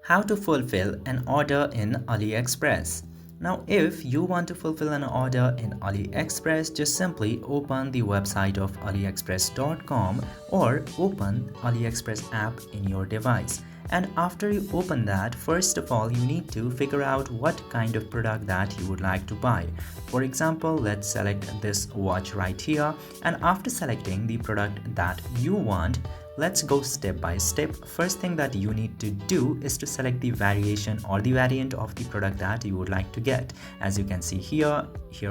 How to fulfill an order in Aliexpress. Now, if you want to fulfill an order in Aliexpress, just simply open the website of aliexpress.com or open Aliexpress app in your device. And after you open that, first of all, you need to figure out what kind of product that you would like to buy. For example, let's select this watch right here. And after selecting the product that you want, let's go step by step. First thing that you need to do is to select the variation or the variant of the product that you would like to get. As you can see here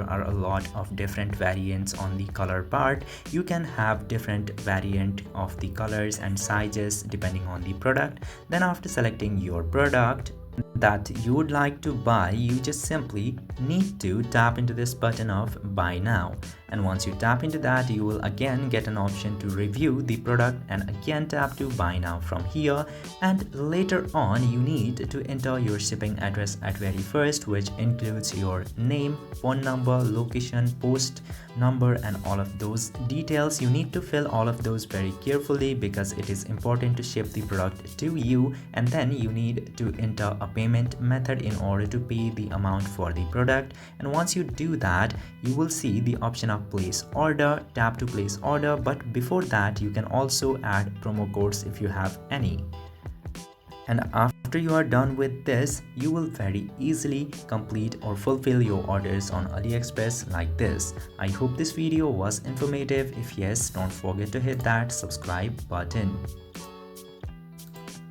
are a lot of different variants on the color part. You can have different variant of the colors and sizes depending on the product. Then after selecting your product that you would like to buy, you just simply need to tap into this button of buy now, and once you tap into that, you will again get an option to review the product and again tap to buy now from here. And later on, you need to enter your shipping address at very first, which includes your name, phone number, location, post number, and all of those details. You need to fill all of those very carefully because it is important to ship the product to you. And then you need to enter a payment method in order to pay the amount for the product. And once you do that, you will see the option of place order. Tap to place order, but before that you can also add promo codes if you have any. And after you are done with this, you will very easily complete or fulfill your orders on Aliexpress like this. I hope this video was informative. If yes, don't forget to hit that subscribe button.